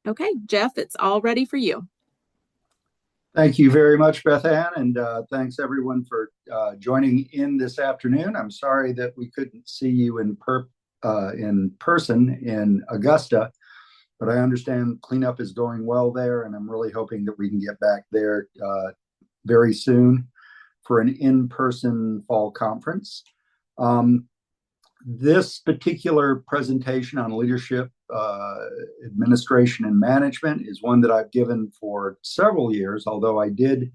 Okay, Jeff, it's all ready for you. Thank you very much, Beth Ann, and thanks everyone for joining in this afternoon. I'm sorry that we couldn't see you in person in Augusta, but I understand cleanup is going well there, and I'm really hoping that we can get back there very soon for an in-person fall conference. Um, this particular presentation on leadership, administration, and management is one that I've given for several years, although I did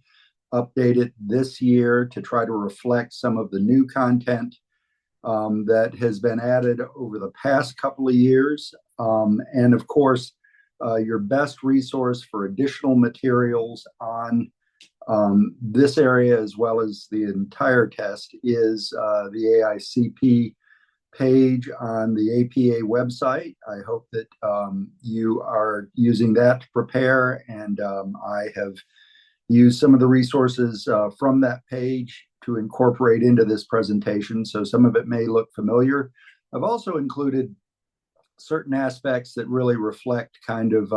update it this year to try to reflect some of the new content that has been added over the past couple of years. And of course, your best resource for additional materials on this area, as well as the entire test, is the AICP page on the APA website. I hope that you are using that to prepare, and I have used some of the resources from that page to incorporate into this presentation, so some of it may look familiar. I've also included certain aspects that really reflect kind of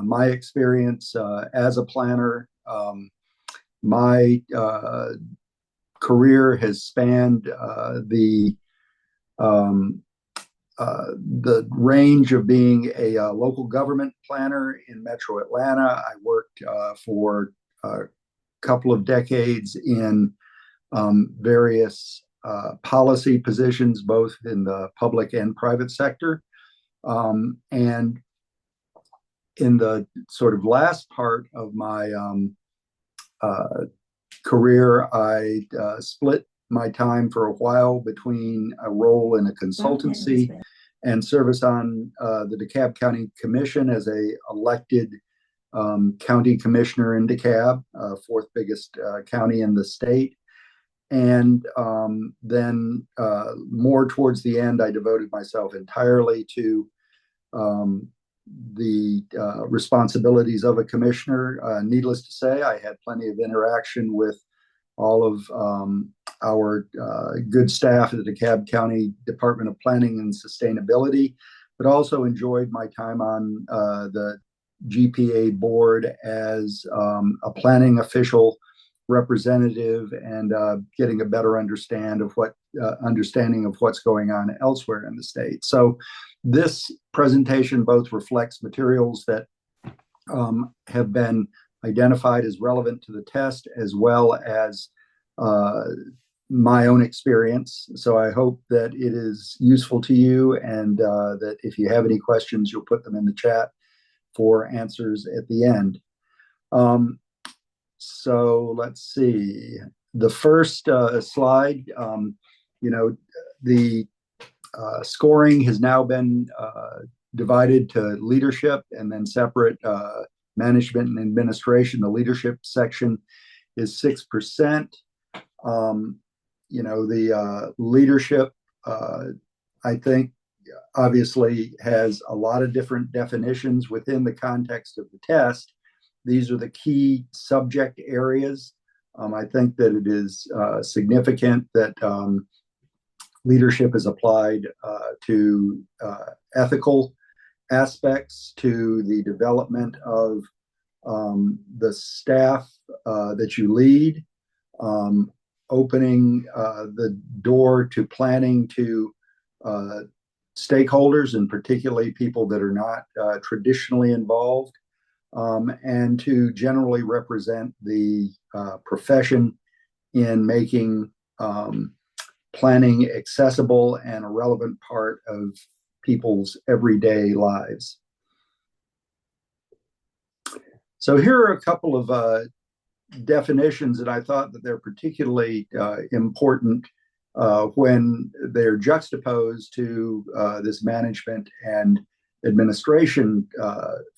my experience as a planner. My career has spanned um, the range of being a local government planner in Metro Atlanta. I worked for a couple of decades in various policy positions, both in the public and private sector. And in the sort of last part of my career, I split my time for a while between a role in a consultancy and service on the DeKalb County Commission as a elected county commissioner in DeKalb, fourth biggest county in the state. And then more towards the end, I devoted myself entirely to the responsibilities of a commissioner. Needless to say, I had plenty of interaction with all of our good staff at the DeKalb County Department of Planning and Sustainability, but also enjoyed my time on the GPA board as a planning official representative, and getting a better understanding of what's going on elsewhere in the state. So this presentation both reflects materials that have been identified as relevant to the test, as well as my own experience. So I hope that it is useful to you, and that if you have any questions, you'll put them in the chat for answers at the end. So let's see. The first slide, the scoring has now been divided to leadership and then separate management and administration. The leadership section is 6%. The leadership, I think, obviously has a lot of different definitions within the context of the test. These are the key subject areas. I think that it is significant that leadership is applied to ethical aspects, to the development of the staff that you lead, opening the door to planning to stakeholders, and particularly people that are not traditionally involved, and to generally represent the profession in making planning accessible and a relevant part of people's everyday lives. So here are a couple of definitions that I thought that they're particularly important when they're juxtaposed to this management and administration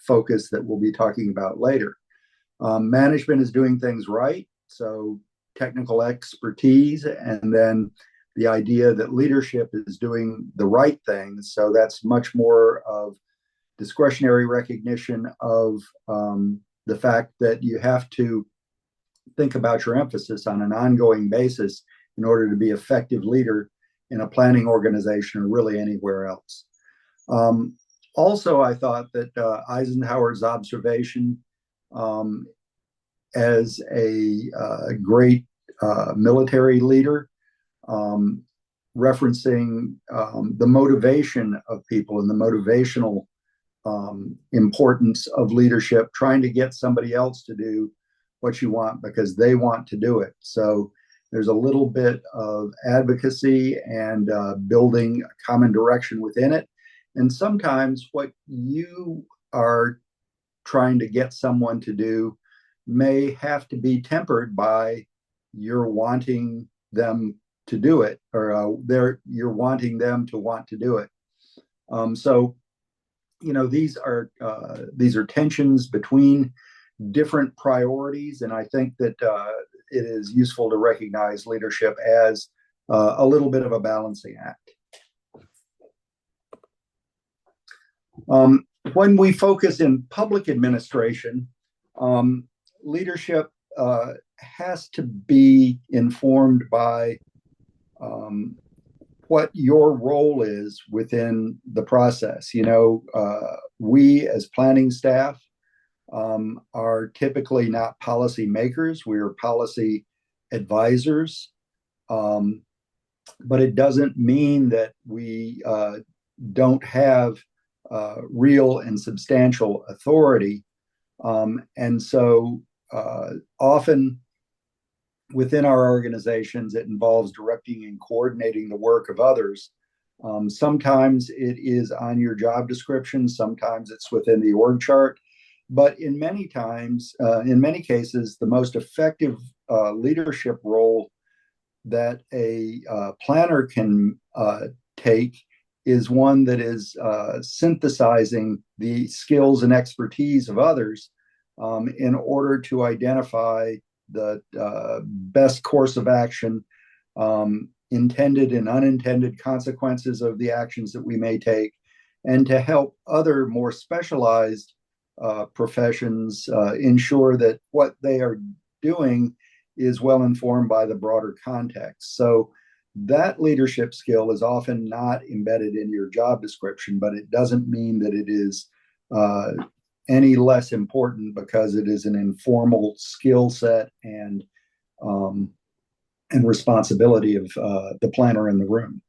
focus that we'll be talking about later. Management is doing things right, so technical expertise, and then the idea that leadership is doing the right things. So that's much more of discretionary recognition of the fact that you have to think about your emphasis on an ongoing basis in order to be an effective leader in a planning organization or really anywhere else. Also, I thought that Eisenhower's observation um, as a great military leader, um, referencing the motivation of people and the motivational importance of leadership, trying to get somebody else to do what you want because they want to do it. So there's a little bit of advocacy and building a common direction within it. And sometimes what you are trying to get someone to do may have to be tempered by you're wanting them to do it, or you're wanting them to want to do it. So these are tensions between different priorities, and I think that it is useful to recognize leadership as a little bit of a balancing act. When we focus in public administration, leadership has to be informed by what your role is within the process. We as planning staff are typically not policy makers. We are policy advisors. But it doesn't mean that we don't have real and substantial authority. And so often within our organizations, it involves directing and coordinating the work of others. Sometimes it is on your job description, sometimes it's within the org chart. But in many cases, the most effective leadership role that a planner can take is one that is synthesizing the skills and expertise of others in order to identify the best course of action, intended and unintended consequences of the actions that we may take, and to help other more specialized professions ensure that what they are doing is well informed by the broader context. So that leadership skill is often not embedded in your job description, but it doesn't mean that it is any less important because it is an informal skill set and responsibility of the planner in the room.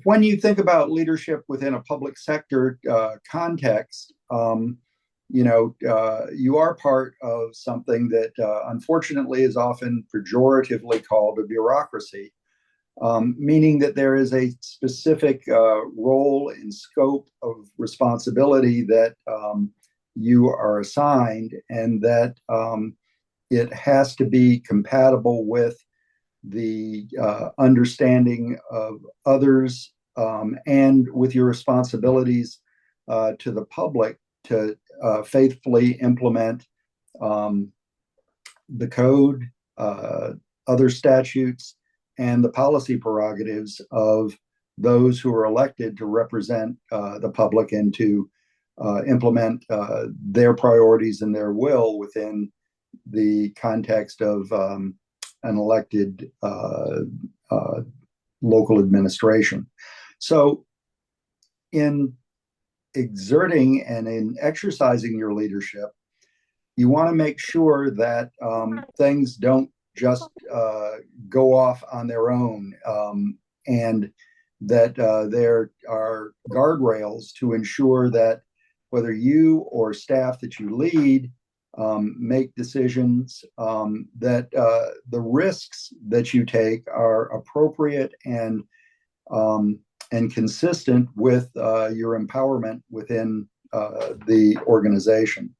When you think about leadership within a public sector context, you are part of something that unfortunately is often pejoratively called a bureaucracy, meaning that there is a specific role and scope of responsibility that you are assigned, and that it has to be compatible with the understanding of others and with your responsibilities to the public to faithfully implement the code, other statutes, and the policy prerogatives of those who are elected to represent the public and to implement their priorities and their will within the context of an elected local administration. So in exerting and in exercising your leadership, you want to make sure that things don't just go off on their own, and that there are guardrails to ensure that whether you or staff that you lead make decisions, that the risks that you take are appropriate and consistent with your empowerment within the organization.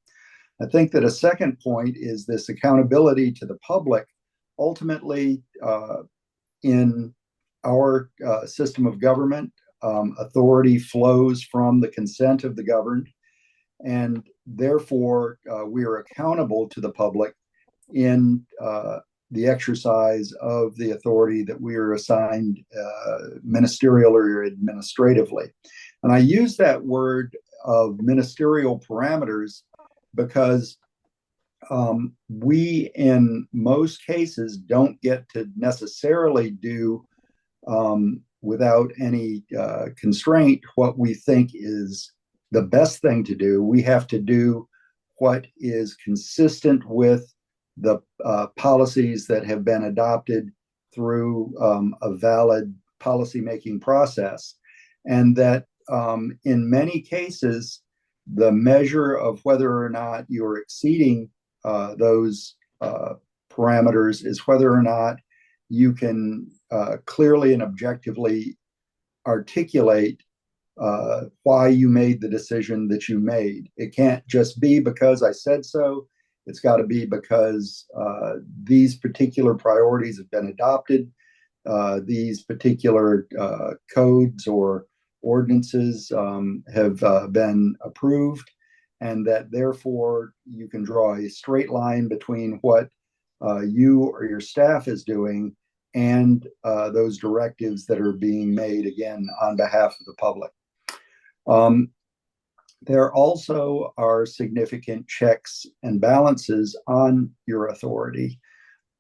I think that a second point is this accountability to the public. Ultimately, in our system of government, authority flows from the consent of the governed, and therefore we are accountable to the public in the exercise of the authority that we are assigned ministerial or administratively. And I use that word of ministerial parameters because we, in most cases, don't get to necessarily do without any constraint what we think is the best thing to do. We have to do what is consistent with the policies that have been adopted through a valid policymaking process. And that in many cases, the measure of whether or not you're exceeding those parameters is whether or not you can clearly and objectively articulate why you made the decision that you made. It can't just be because I said so. It's got to be because these particular priorities have been adopted, these particular codes or ordinances have been approved, and that therefore you can draw a straight line between what you or your staff is doing and those directives that are being made, again, on behalf of the public. There also are significant checks and balances on your authority.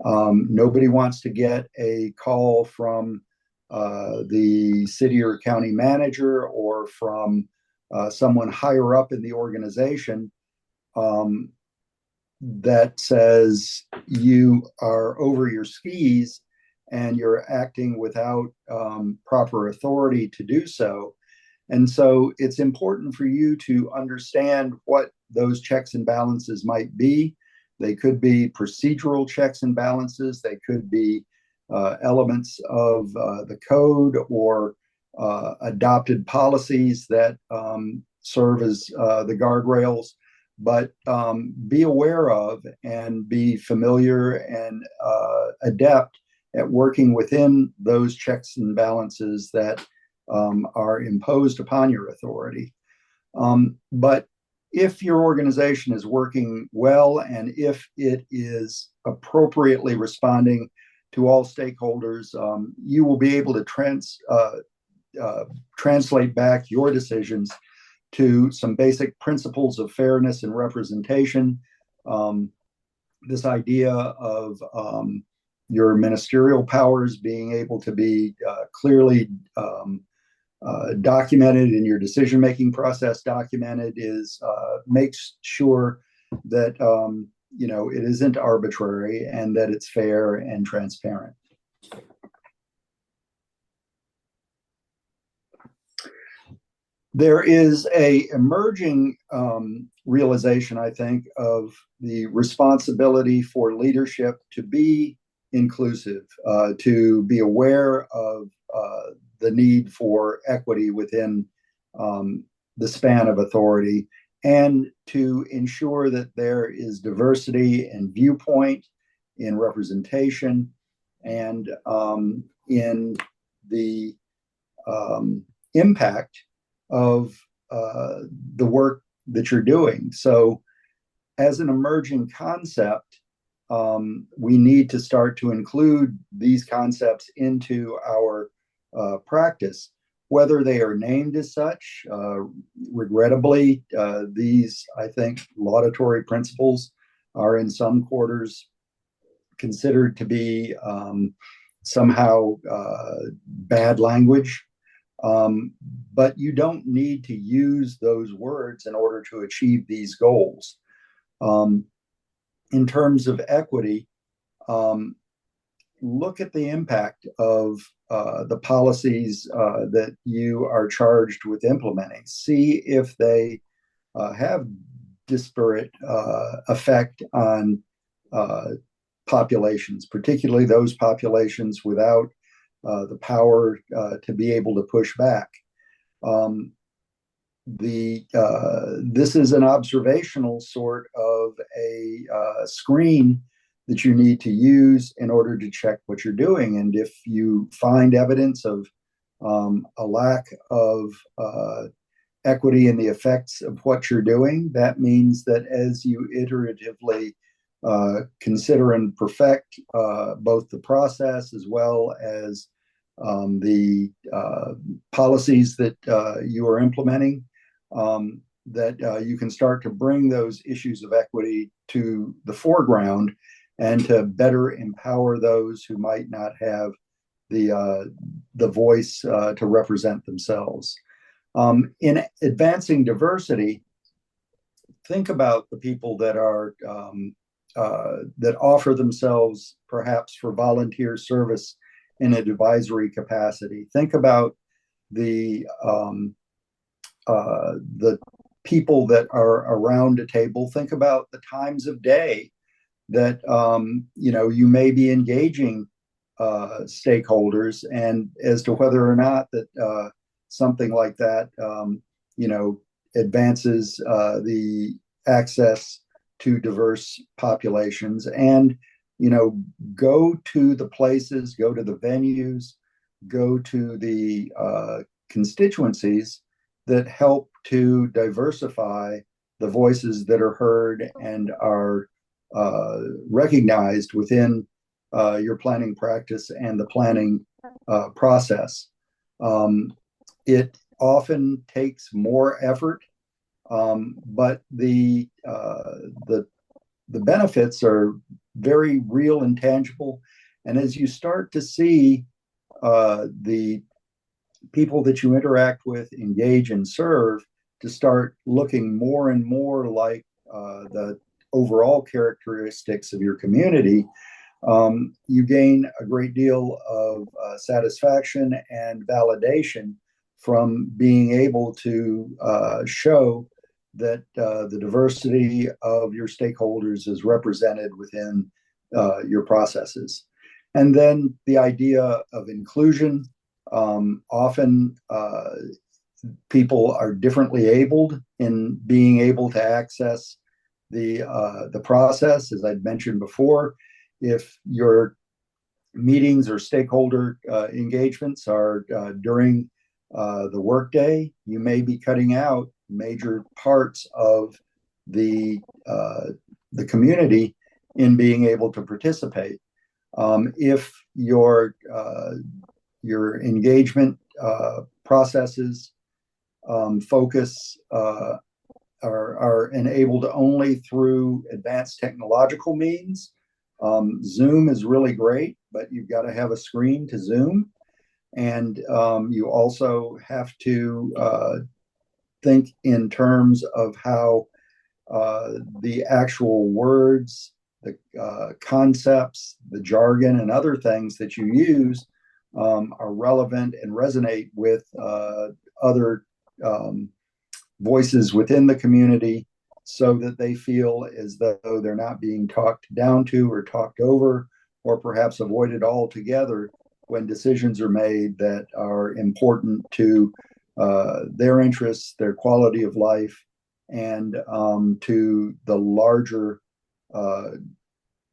Nobody wants to get a call from the city or county manager or from someone higher up in the organization that says you are over your skis and you're acting without proper authority to do so. And so it's important for you to understand what those checks and balances might be. They could be procedural checks and balances. They could be elements of the code or adopted policies that serve as the guardrails. But be aware of and be familiar and adept at working within those checks and balances that are imposed upon your authority. But if your organization is working well and if it is appropriately responding to all stakeholders, you will be able to translate back your decisions to some basic principles of fairness and representation. This idea of your ministerial powers being able to be clearly documented in your decision-making process documented is makes sure that it isn't arbitrary and that it's fair and transparent. There is a emerging realization, I think, of the responsibility for leadership to be inclusive, to be aware of the need for equity within the span of authority, and to ensure that there is diversity in viewpoint, in representation, and in the impact of the work that you're doing. So as an emerging concept, we need to start to include these concepts into our practice, whether they are named as such. Regrettably, these, I think, laudatory principles are in some quarters considered to be somehow bad language. But you don't need to use those words in order to achieve these goals. In terms of equity, look at the impact of the policies that you are charged with implementing. See if they have disparate effect on populations, particularly those populations without the power to be able to push back. This is an observational sort of a screen that you need to use in order to check what you're doing. And if you find evidence of a lack of equity in the effects of what you're doing, that means that as you iteratively consider and perfect both the process as well as the policies that you are implementing, that you can start to bring those issues of equity to the foreground and to better empower those who might not have the voice to represent themselves. In advancing diversity, think about the people that are that offer themselves perhaps for volunteer service in an advisory capacity. Think about the people that are around a table. Think about the times of day that you may be engaging stakeholders, and as to whether or not that something like that advances the access to diverse populations. And go to the places, go to the venues, go to the constituencies that help to diversify the voices that are heard and are recognized within your planning practice and the planning process. It often takes more effort, but the benefits are very real and tangible. And as you start to see the people that you interact with, engage, and serve to start looking more and more like the overall characteristics of your community, you gain a great deal of satisfaction and validation from being able to show that the diversity of your stakeholders is represented within your processes. And then the idea of inclusion. Often people are differently abled in being able to access the process. As I'd mentioned before, if your meetings or stakeholder engagements are during the workday, you may be cutting out major parts of the community in being able to participate. If your engagement processes focus are enabled only through advanced technological means, Zoom is really great, but you've got to have a screen to Zoom. And you also have to think in terms of how the actual words, the concepts, the jargon, and other things that you use are relevant and resonate with other voices within the community, so that they feel as though they're not being talked down to or talked over, or perhaps avoided altogether when decisions are made that are important to their interests, their quality of life, and to the larger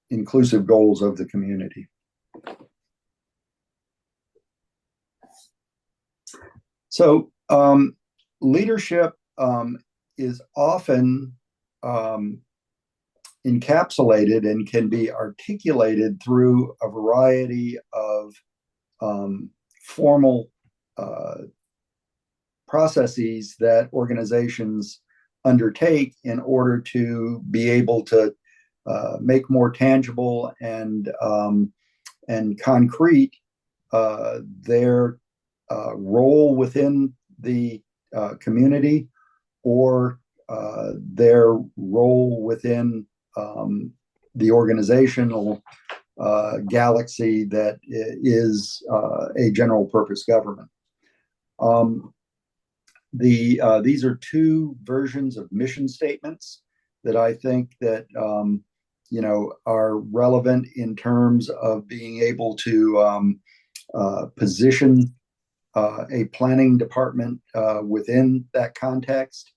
inclusive goals of the community. So leadership is often encapsulated and can be articulated through a variety of formal processes that organizations undertake in order to be able to make more tangible and concrete their role within the community, or their role within the organizational galaxy that is a general purpose government. These are two versions of mission statements that I think that are relevant in terms of being able to position a planning department within that context.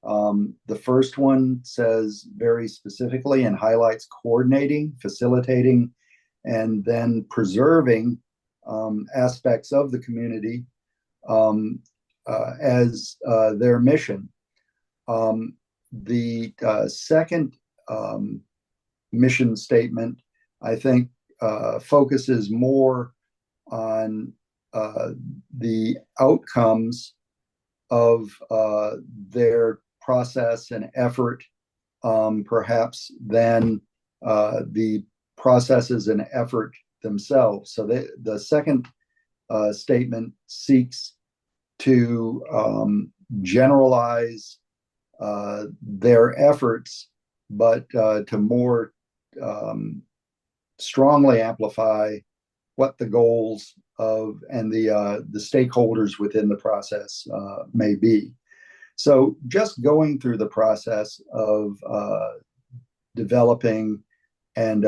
The first one says very specifically and highlights coordinating, facilitating, and then preserving aspects of the community as their mission. The second mission statement, I think, focuses more on the outcomes of their process and effort, perhaps, than the processes and effort themselves. So the second statement seeks to generalize their efforts, but to more strongly amplify what the goals of and the stakeholders within the process may be. So just going through the process of developing and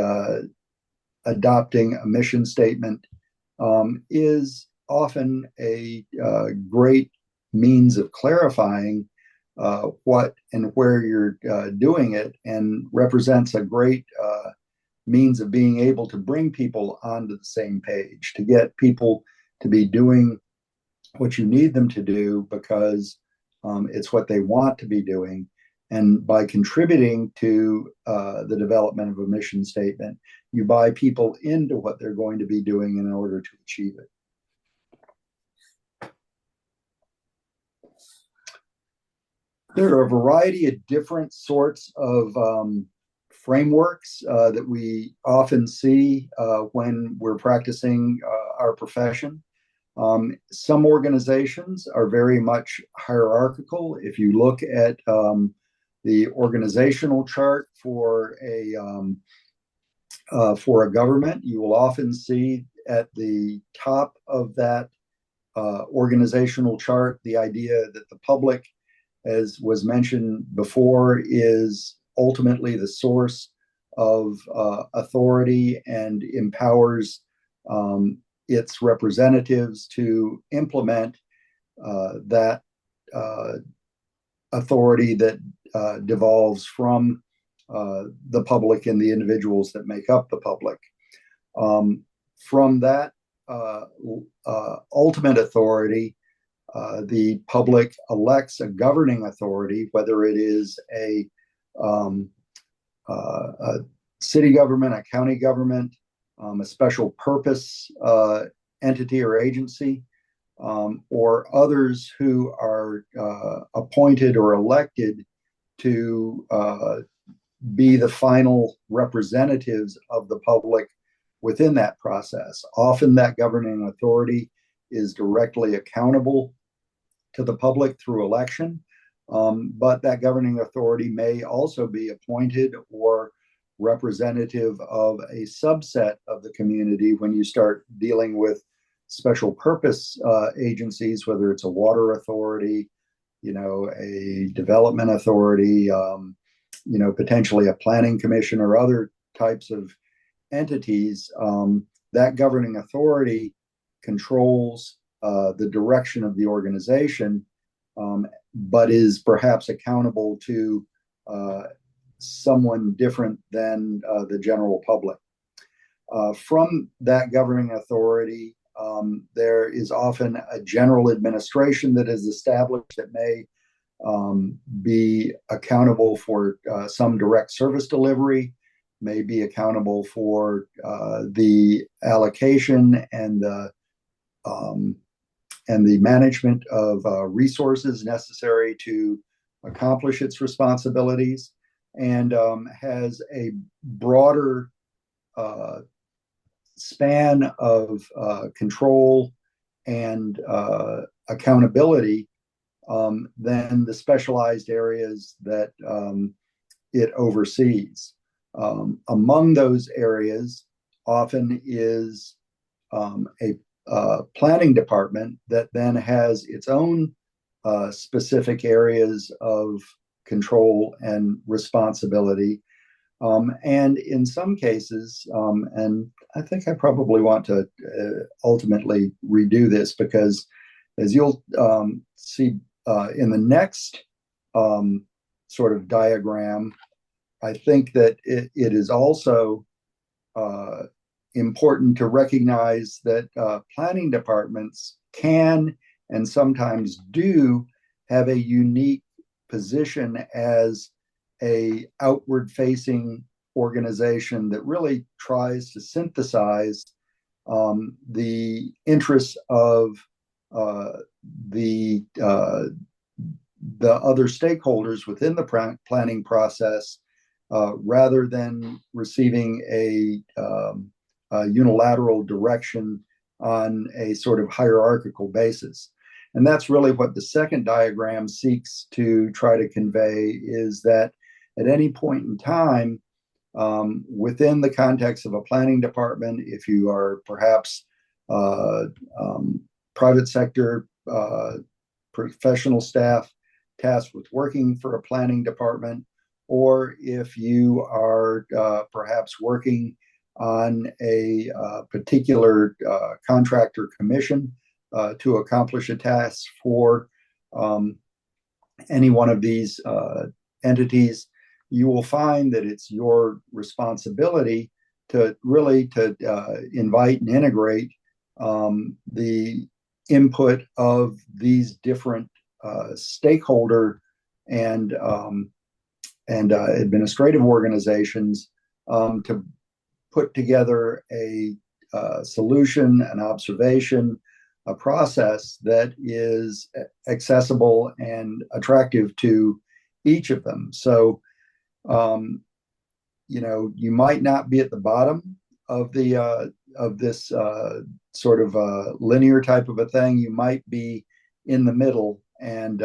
adopting a mission statement is often a great means of clarifying what and where you're doing it, and represents a great means of being able to bring people onto the same page, to get people to be doing what you need them to do because it's what they want to be doing. And by contributing to the development of a mission statement, you buy people into what they're going to be doing in order to achieve it. There are a variety of different sorts of frameworks that we often see when we're practicing our profession. Some organizations are very much hierarchical. If you look at the organizational chart for a government, you will often see at the top of that organizational chart the idea that the public, as was mentioned before, is ultimately the source of authority and empowers its representatives to implement that authority that devolves from the public and the individuals that make up the public. From that ultimate authority, the public elects a governing authority, whether it is a city government, a county government, a special purpose entity or agency, or others who are appointed or elected to be the final representatives of the public within that process. Often that governing authority is directly accountable to the public through election, but that governing authority may also be appointed or representative of a subset of the community when you start dealing with special purpose agencies, whether it's a water authority, a development authority, potentially a planning commission or other types of entities. That governing authority controls the direction of the organization, but is perhaps accountable to someone different than the general public. From that governing authority, there is often a general administration that is established that may be accountable for some direct service delivery, may be accountable for the allocation and the management of resources necessary to accomplish its responsibilities, and has a broader span of control and accountability than the specialized areas that it oversees. Among those areas often is a planning department that then has its own specific areas of control and responsibility. And in some cases, and I think I probably want to ultimately redo this, because as you'll see in the next sort of diagram, I think that it is also important to recognize that planning departments can and sometimes do have a unique position as a outward-facing organization that really tries to synthesize the interests of the other stakeholders within the planning process, rather than receiving a unilateral direction on a sort of hierarchical basis. And that's really what the second diagram seeks to try to convey, is that at any point in time, within the context of a planning department, if you are perhaps private sector professional staff tasked with working for a planning department, or if you are perhaps working on a particular contractor commission to accomplish a task for any one of these entities, you will find that it's your responsibility to really to invite and integrate the input of these different stakeholder and administrative organizations to put together a solution, an observation, a process that is accessible and attractive to each of them. So, you might not be at the bottom of the of this sort of linear type of a thing. You might be in the middle and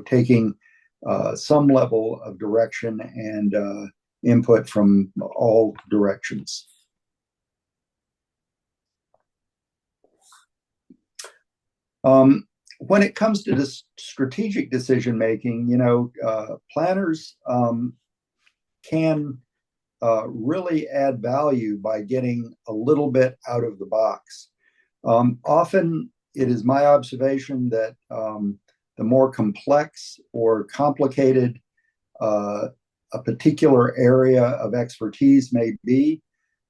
taking some level of direction and input from all directions. When it comes to this strategic decision making, planners can really add value by getting a little bit out of the box. Often it is my observation that the more complex or complicated a particular area of expertise may be,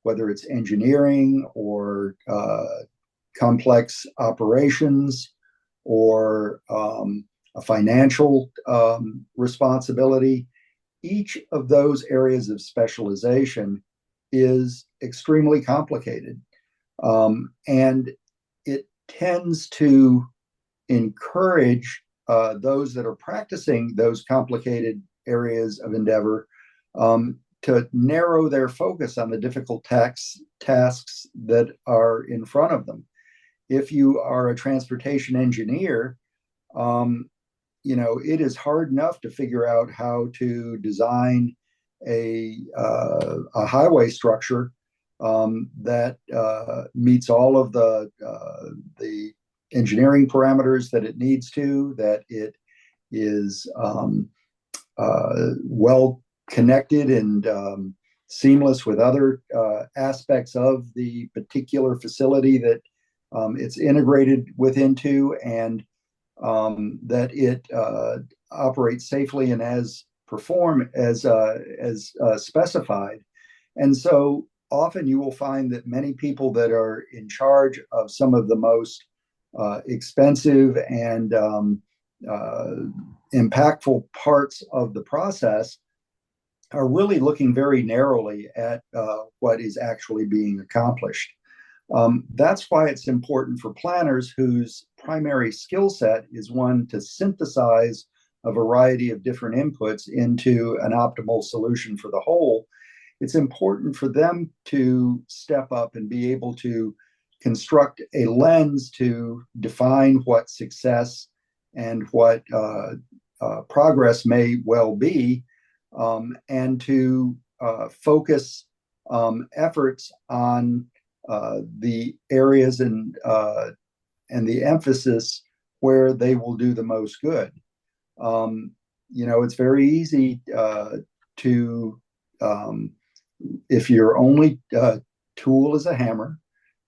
whether it's engineering or complex operations or a financial responsibility, each of those areas of specialization is extremely complicated. And it tends to encourage those that are practicing those complicated areas of endeavor to narrow their focus on the difficult tasks that are in front of them. If you are a transportation engineer, it is hard enough to figure out how to design a highway structure that meets all of the engineering parameters that it needs to, that it is well connected and seamless with other aspects of the particular facility that it's integrated into, and that it operates safely and as specified. And so often you will find that many people that are in charge of some of the most expensive and impactful parts of the process are really looking very narrowly at what is actually being accomplished. That's why it's important for planners whose primary skill set is one to synthesize a variety of different inputs into an optimal solution for the whole. It's important for them to step up and be able to construct a lens to define what success and what progress may well be, and to focus efforts on the areas and the emphasis where they will do the most good. It's very easy to, if your only tool is a hammer,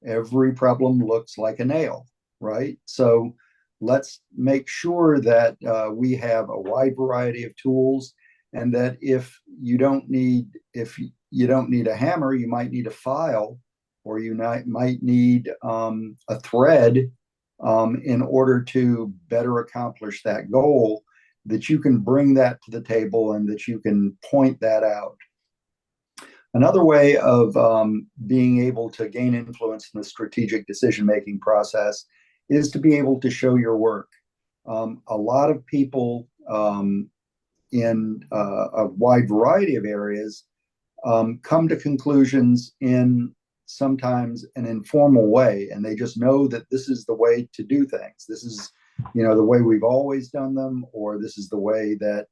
every problem looks like a nail, right? So let's make sure that we have a wide variety of tools, and that if you don't need a hammer, you might need a file, or you might need a thread in order to better accomplish that goal, that you can bring that to the table and that you can point that out. Another way of being able to gain influence in the strategic decision-making process is to be able to show your work. A lot of people in a wide variety of areas come to conclusions in sometimes an informal way, and they just know that this is the way to do things. This is, the way we've always done them, or this is the way that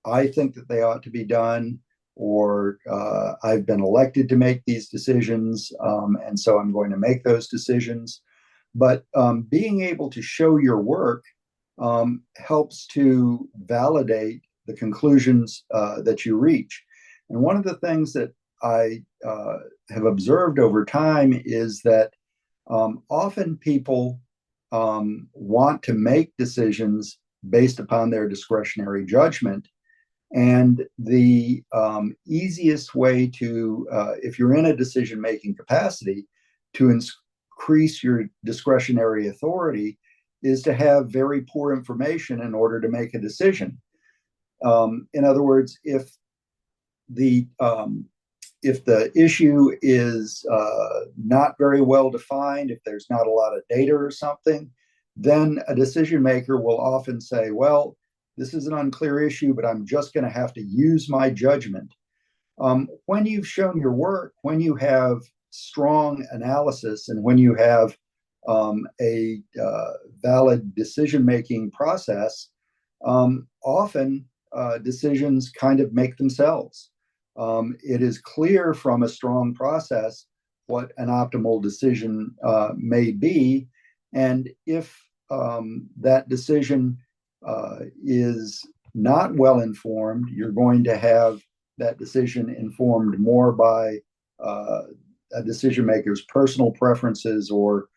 I think that they ought to be done, or I've been elected to make these decisions, and so I'm going to make those decisions. But being able to show your work helps to validate the conclusions that you reach. And one of the things that I have observed over time is that often people want to make decisions based upon their discretionary judgment. And the easiest way to, if you're in a decision making capacity, to increase your discretionary authority is to have very poor information in order to make a decision. In other words, the if the issue is not very well defined, if there's not a lot of data or something, then a decision maker will often say, well, this is an unclear issue, but I'm just going to have to use my judgment. When you've shown your work, when you have strong analysis, and when you have a valid decision-making process, often decisions kind of make themselves. It is clear from a strong process what an optimal decision may be. And if that decision is not well informed, you're going to have that decision informed more by a decision maker's personal preferences or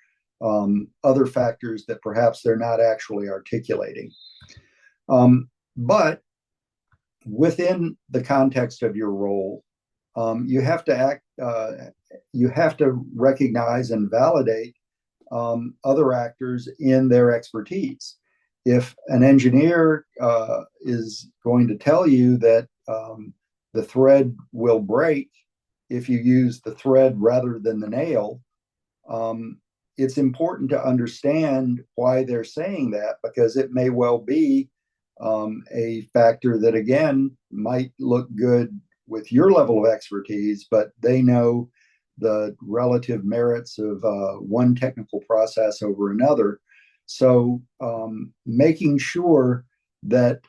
other factors that perhaps they're not actually articulating. But within the context of your role, you have to recognize and validate other actors in their expertise. If an engineer is going to tell you that the thread will break if you use the thread rather than the nail, it's important to understand why they're saying that, because it may well be a factor that, again, might look good with your level of expertise, but they know the relative merits of one technical process over another. So making sure that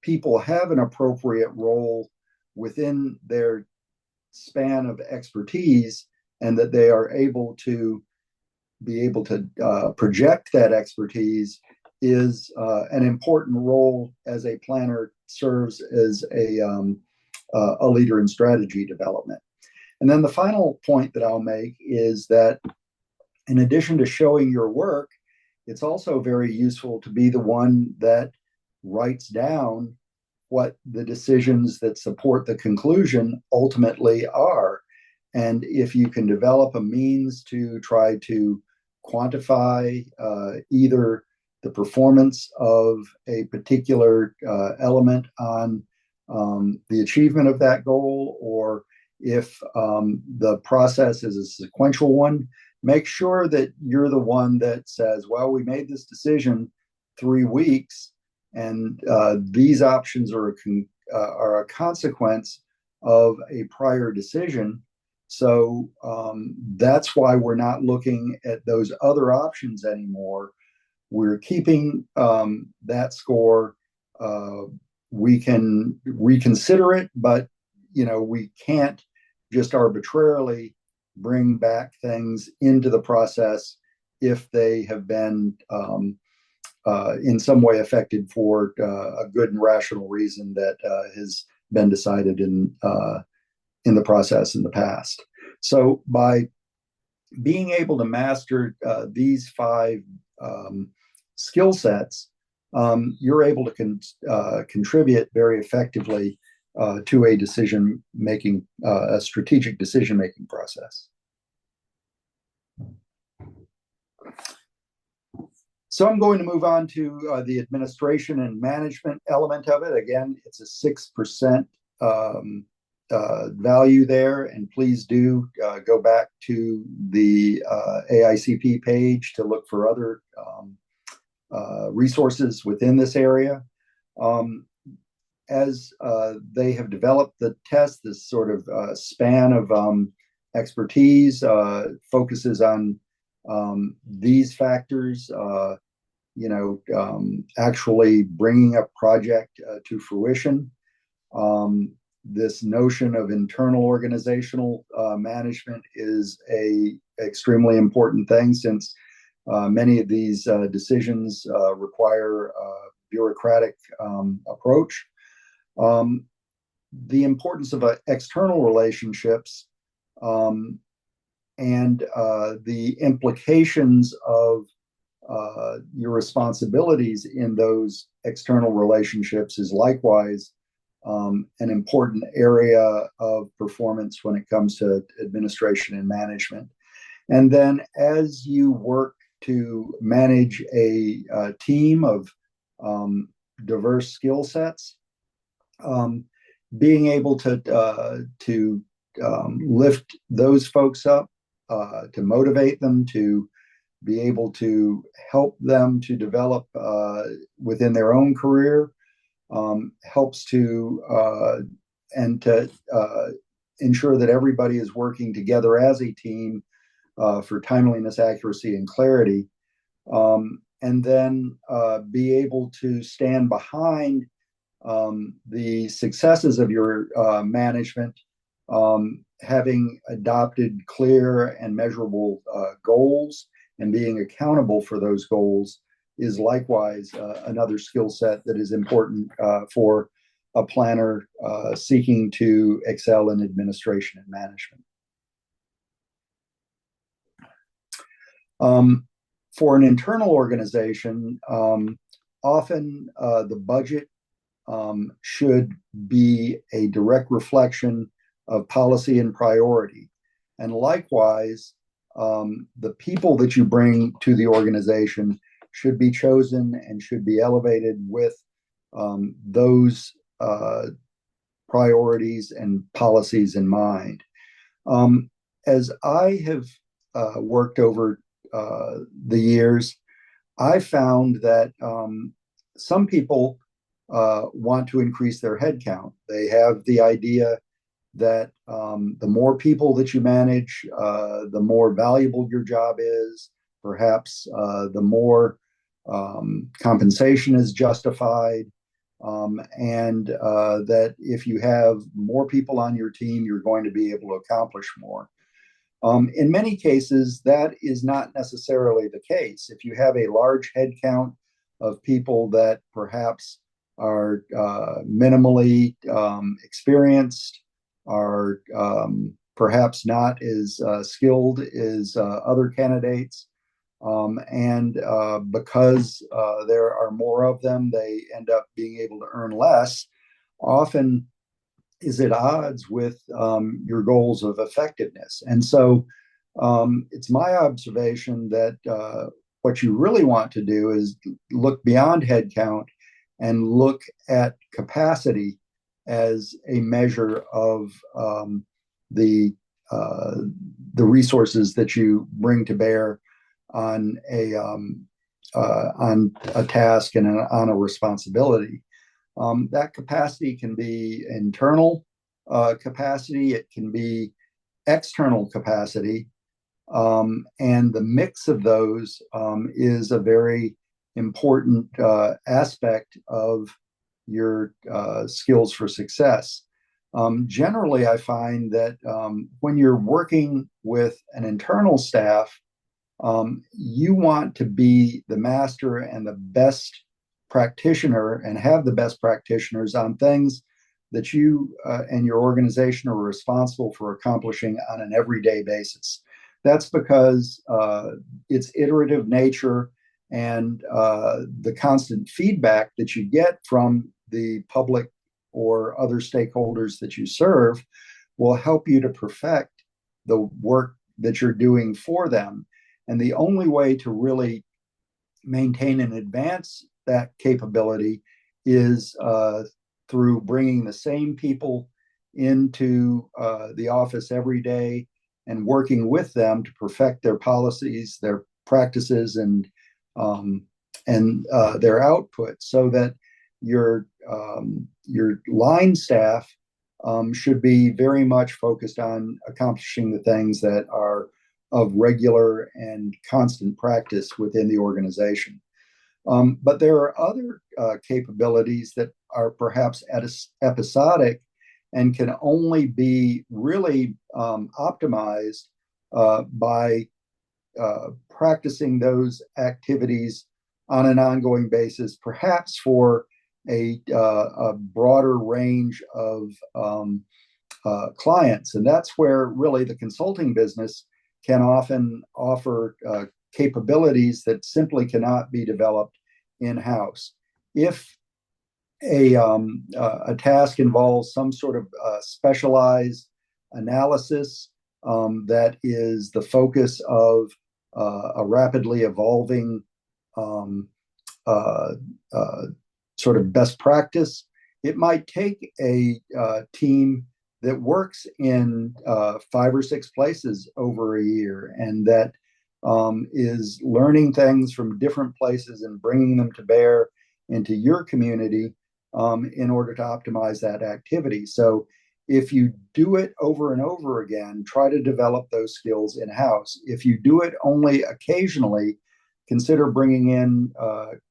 people have an appropriate role within their span of expertise, and that they are able to project that expertise is an important role as a planner serves as a leader in strategy development. And then the final point that I'll make is that in addition to showing your work, it's also very useful to be the one that writes down what the decisions that support the conclusion ultimately are. And if you can develop a means to try to quantify either the performance of a particular element on the achievement of that goal, or if the process is a sequential one, make sure that you're the one that says, well, we made this decision 3 weeks, and these options are a consequence of a prior decision. So that's why we're not looking at those other options anymore. We're keeping that score. We can reconsider it, but we can't just arbitrarily bring back things into the process if they have been in some way affected for a good and rational reason that has been decided in the process in the past. So by being able to master these 5 skill sets, you're able to contribute very effectively to a strategic decision-making process. So I'm going to move on to the administration and management element of it. Again, it's a 6% value there, and please do go back to the AICP page to look for other resources within this area. As they have developed the test, this sort of span of expertise focuses on these factors, actually bringing a project to fruition. This notion of internal organizational management is a extremely important thing, since many of these decisions require a bureaucratic approach. The importance of external relationships and the implications of your responsibilities in those external relationships is likewise an important area of performance when it comes to administration and management. And then as you work to manage a team of diverse skill sets, being able to lift those folks up, to motivate them, to be able to help them to develop within their own career, helps to and to ensure that everybody is working together as a team for timeliness, accuracy, and clarity, and then be able to stand behind the successes of your management, having adopted clear and measurable goals and being accountable for those goals is likewise another skill set that is important for a planner seeking to excel in administration and management. For an internal organization, often the budget should be a direct reflection of policy and priority. And likewise, the people that you bring to the organization should be chosen and should be elevated with those priorities and policies in mind. As I have worked over the years, I found that some people want to increase their headcount. They have the idea that the more people that you manage, the more valuable your job is. Perhaps the more compensation is justified, and that if you have more people on your team, you're going to be able to accomplish more. In many cases, that is not necessarily the case. If you have a large headcount of people that perhaps are minimally experienced, are perhaps not as skilled as other candidates, and because there are more of them, they end up being able to earn less, often is at odds with your goals of effectiveness. And so it's my observation that what you really want to do is look beyond headcount and look at capacity as a measure of the resources that you bring to bear on a task and on a responsibility. That capacity can be internal capacity, it can be external capacity, and the mix of those is a very important aspect of your skills for success. Generally, I find that when you're working with an internal staff, you want to be the master and the best practitioner and have the best practitioners on things that you and your organization are responsible for accomplishing on an everyday basis. That's because its iterative nature and the constant feedback that you get from the public or other stakeholders that you serve will help you to perfect the work that you're doing for them. And the only way to really maintain and advance that capability is through bringing the same people into the office every day and working with them to perfect their policies, their practices, and their output, so that your line staff should be very much focused on accomplishing the things that are of regular and constant practice within the organization. But there are other capabilities that are perhaps episodic and can only be really optimized by practicing those activities on an ongoing basis, perhaps for a broader range of clients. And that's where really the consulting business can often offer capabilities that simply cannot be developed in-house. If a task involves some sort of specialized analysis that is the focus of a rapidly evolving sort of best practice, it might take a team that works in 5 or 6 places over a year and that is learning things from different places and bringing them to bear into your community in order to optimize that activity. So if you do it over and over again, try to develop those skills in-house. If you do it only occasionally, consider bringing in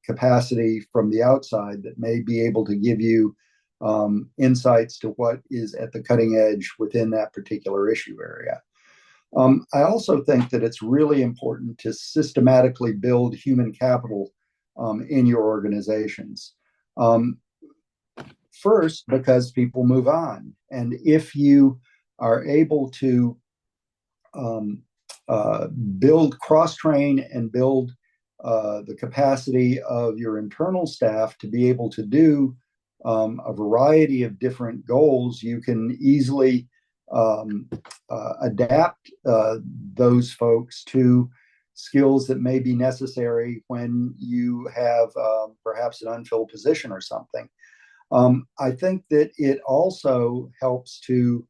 capacity from the outside that may be able to give you insights to what is at the cutting edge within that particular issue area. I also think that it's really important to systematically build human capital in your organizations. First, because people move on. And if you are able to build, cross-train and build the capacity of your internal staff to be able to do a variety of different goals, you can easily adapt those folks to skills that may be necessary when you have perhaps an unfilled position or something. I think that it also helps to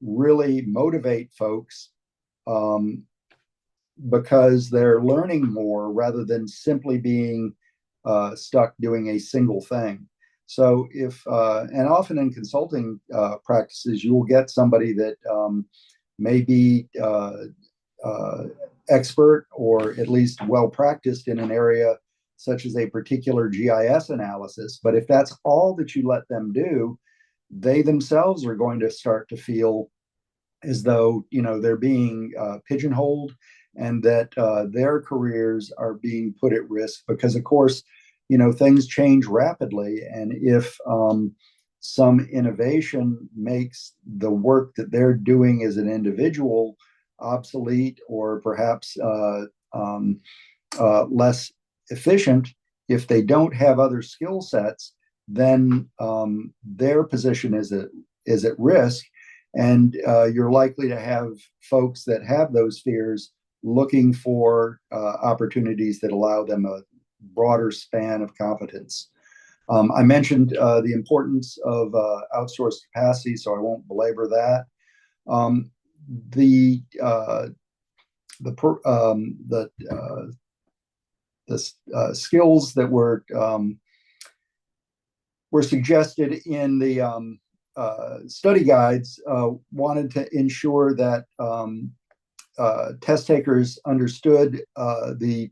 really motivate folks because they're learning more rather than simply being stuck doing a single thing. So and often in consulting practices, you will get somebody that may be expert or at least well-practiced in an area such as a particular GIS analysis. But if that's all that you let them do, they themselves are going to start to feel as though, they're being pigeonholed and that their careers are being put at risk because, of course, things change rapidly. And if some innovation makes the work that they're doing as an individual obsolete or perhaps less efficient, if they don't have other skill sets, then their position is at risk. And you're likely to have folks that have those fears looking for opportunities that allow them a broader span of competence. I mentioned the importance of outsourced capacity, so I won't belabor that. The skills that were suggested in the study guides wanted to ensure that test takers understood the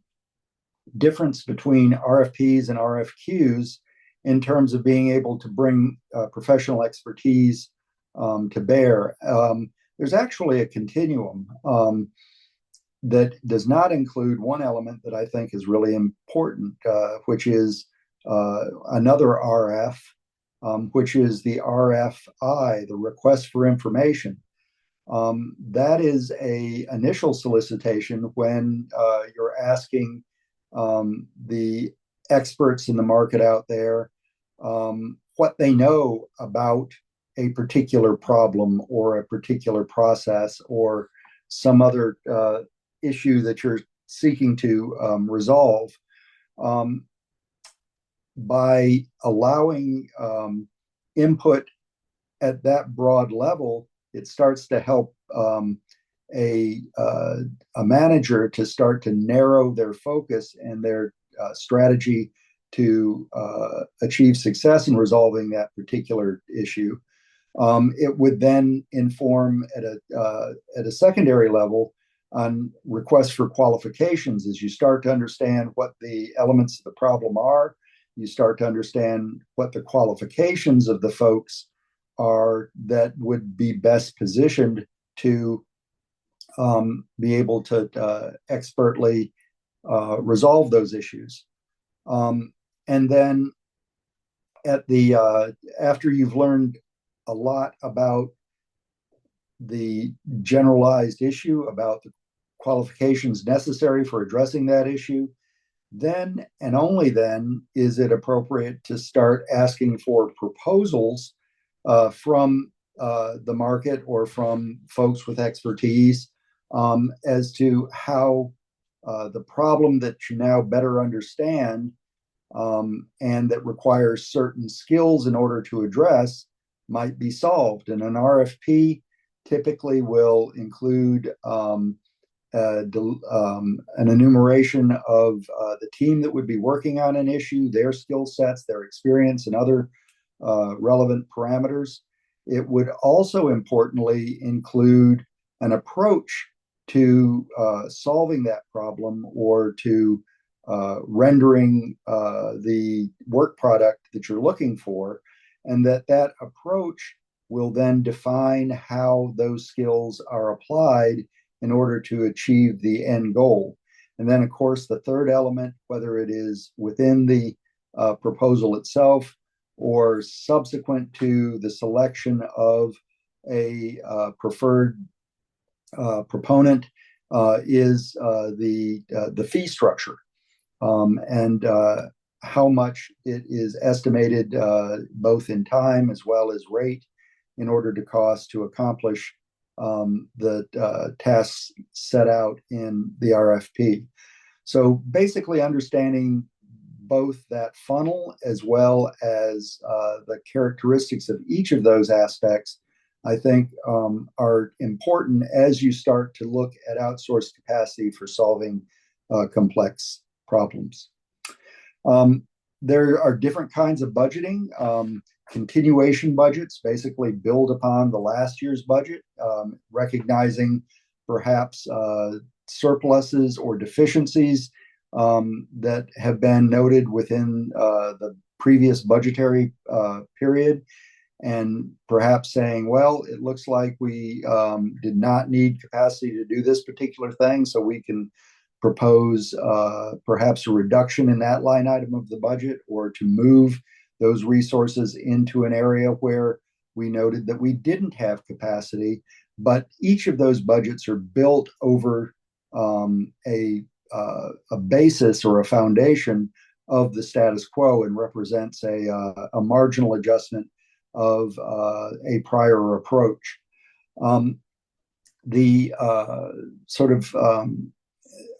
difference between RFPs and RFQs in terms of being able to bring professional expertise to bear. There's actually a continuum that does not include one element that I think is really important, which is another RF, which is the RFI, the request for information. That is an initial solicitation when you're asking the experts in the market out there what they know about a particular problem or a particular process or some other issue that you're seeking to resolve. By allowing input at that broad level, it starts to help a manager to start to narrow their focus and their strategy to achieve success in resolving that particular issue. It would then inform at a secondary level on requests for qualifications. As you start to understand what the elements of the problem are, you start to understand what the qualifications of the folks are that would be best positioned to be able to expertly resolve those issues. And then at the after you've learned a lot about the generalized issue, about the qualifications necessary for addressing that issue, then and only then is it appropriate to start asking for proposals from the market or from folks with expertise as to how the problem that you now better understand and that requires certain skills in order to address might be solved. And an RFP typically will include an enumeration of the team that would be working on an issue, their skill sets, their experience, and other relevant parameters. It would also importantly include an approach to solving that problem or to rendering the work product that you're looking for, and that approach will then define how those skills are applied in order to achieve the end goal. And then, of course, the third element, whether it is within the proposal itself or subsequent to the selection of a preferred proponent, is the fee structure and how much it is estimated both in time as well as rate in order to cost to accomplish the tasks set out in the RFP. So basically understanding both that funnel as well as the characteristics of each of those aspects, I think are important as you start to look at outsourced capacity for solving complex problems. There are different kinds of budgeting. Continuation budgets basically build upon the last year's budget, recognizing perhaps surpluses or deficiencies that have been noted within the previous budgetary period, and perhaps saying, well, it looks like we did not need capacity to do this particular thing, so we can propose perhaps a reduction in that line item of the budget, or to move those resources into an area where we noted that we didn't have capacity. But each of those budgets are built over a basis or a foundation of the status quo and represents a marginal adjustment of a prior approach. The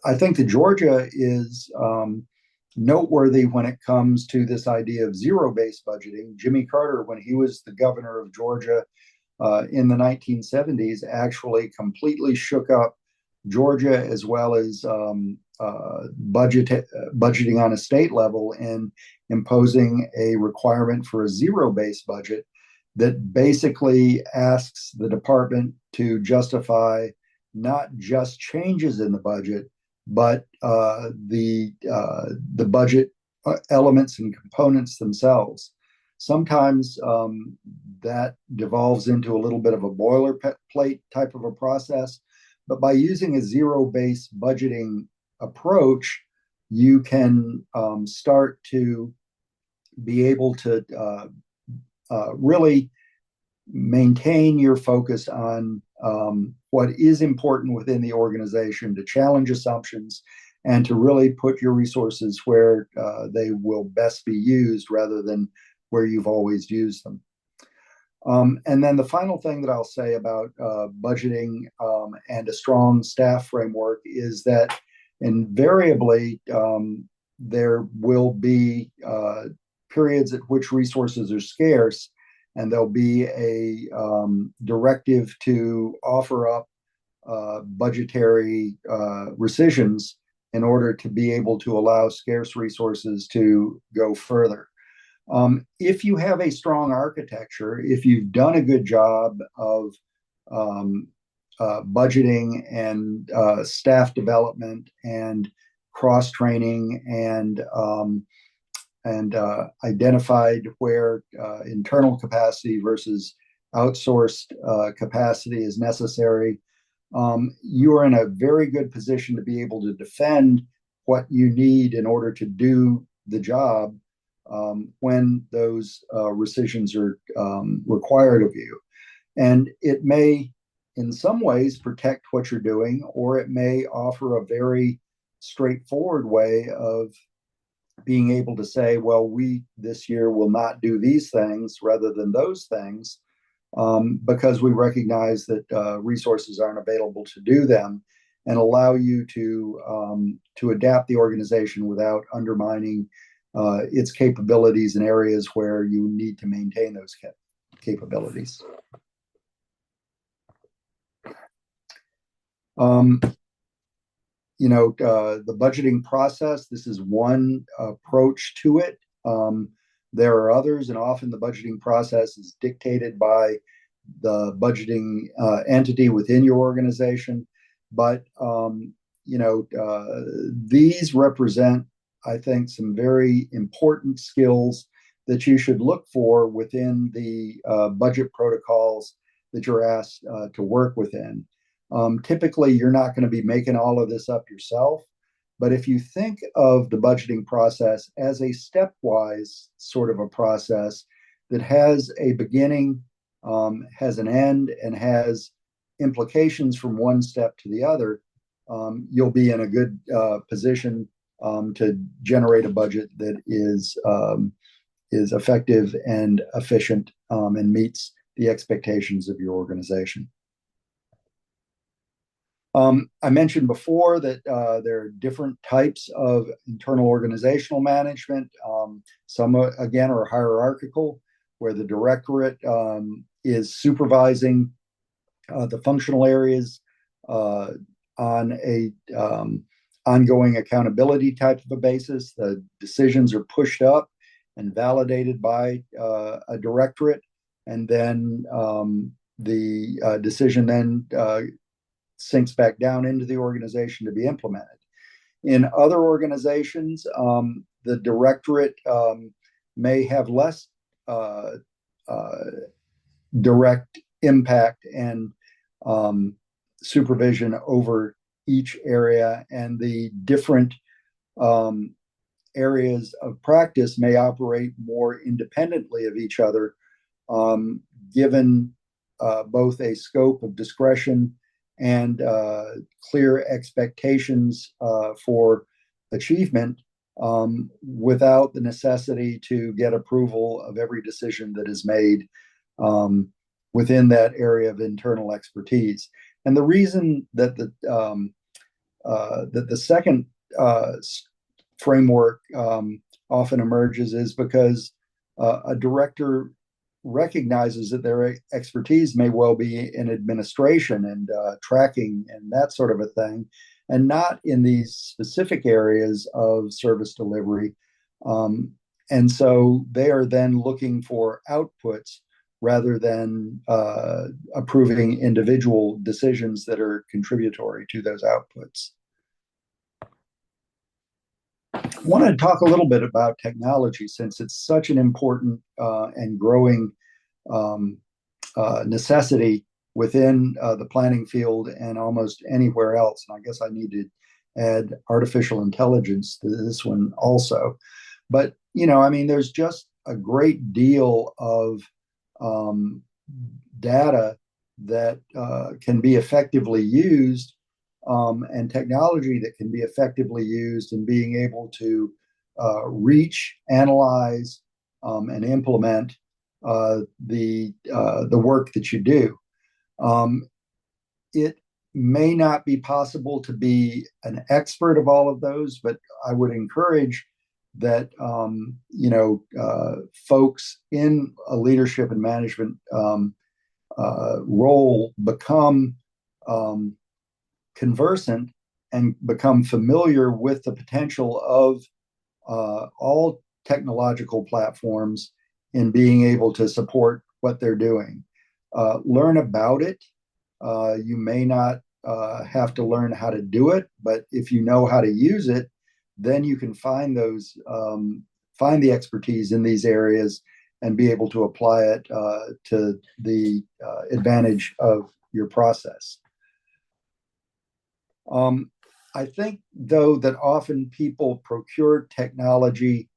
I think that Georgia is noteworthy when it comes to this idea of zero-based budgeting. Jimmy Carter, when he was the governor of Georgia in the 1970s, actually completely shook up Georgia as well as budgeting on a state level, and imposing a requirement for a zero-based budget that basically asks the department to justify not just changes in the budget, but the budget elements and components themselves. Sometimes that devolves into a little bit of a boilerplate type of a process, but by using a zero-based budgeting approach, you can start to be able to really maintain your focus on what is important within the organization, to challenge assumptions, and to really put your resources where they will best be used rather than where you've always used them. And then the final thing that I'll say about budgeting and a strong staff framework is that invariably there will be periods at which resources are scarce, and there'll be a directive to offer up budgetary rescissions in order to be able to allow scarce resources to go further. If you have a strong architecture, if you've done a good job of um, budgeting and staff development and cross training and identified where internal capacity versus outsourced capacity is necessary, you are in a very good position to be able to defend what you need in order to do the job when those rescissions are required of you. And it may, in some ways, protect what you're doing, or it may offer a very straightforward way of being able to say, well, we this year will not do these things rather than those things, because we recognize that resources aren't available to do them, and allow you to adapt the organization without undermining its capabilities in areas where you need to maintain those capabilities. The budgeting process, this is one approach to it. There are others, and often the budgeting process is dictated by the budgeting entity within your organization. But, these represent, I think, some very important skills that you should look for within the budget protocols that you're asked to work within. Typically, you're not going to be making all of this up yourself. But if you think of the budgeting process as a stepwise sort of a process that has a beginning, has an end, and has implications from one step to the other, you'll be in a good position to generate a budget that is effective and efficient and meets the expectations of your organization. I mentioned before that there are different types of internal organizational management. Some, again, are hierarchical, where the directorate is supervising the functional areas on a ongoing accountability type of a basis. The decisions are pushed up and validated by a directorate, and then the decision then sinks back down into the organization to be implemented. In other organizations, the directorate may have less direct impact and supervision over each area, and the different areas of practice may operate more independently of each other, given both a scope of discretion and clear expectations for achievement, without the necessity to get approval of every decision that is made within that area of internal expertise. And the reason that the second framework often emerges is because a director recognizes that their expertise may well be in administration and tracking and that sort of a thing, and not in these specific areas of service delivery. And so they are then looking for outputs rather than approving individual decisions that are contributory to those outputs. I want to talk a little bit about technology, since it's such an important and growing necessity within the planning field and almost anywhere else. And I guess I need to add artificial intelligence to this one also. But, there's just a great deal of data that can be effectively used, and technology that can be effectively used in being able to reach, analyze, and implement the work that you do. It may not be possible to be an expert of all of those, but I would encourage that folks in a leadership and management role become conversant and become familiar with the potential of all technological platforms in being able to support what they're doing. Learn about it. You may not have to learn how to do it, but if you know how to use it, then you can find find the expertise in these areas and be able to apply it to the advantage of your process. I think, though, that often people procure technology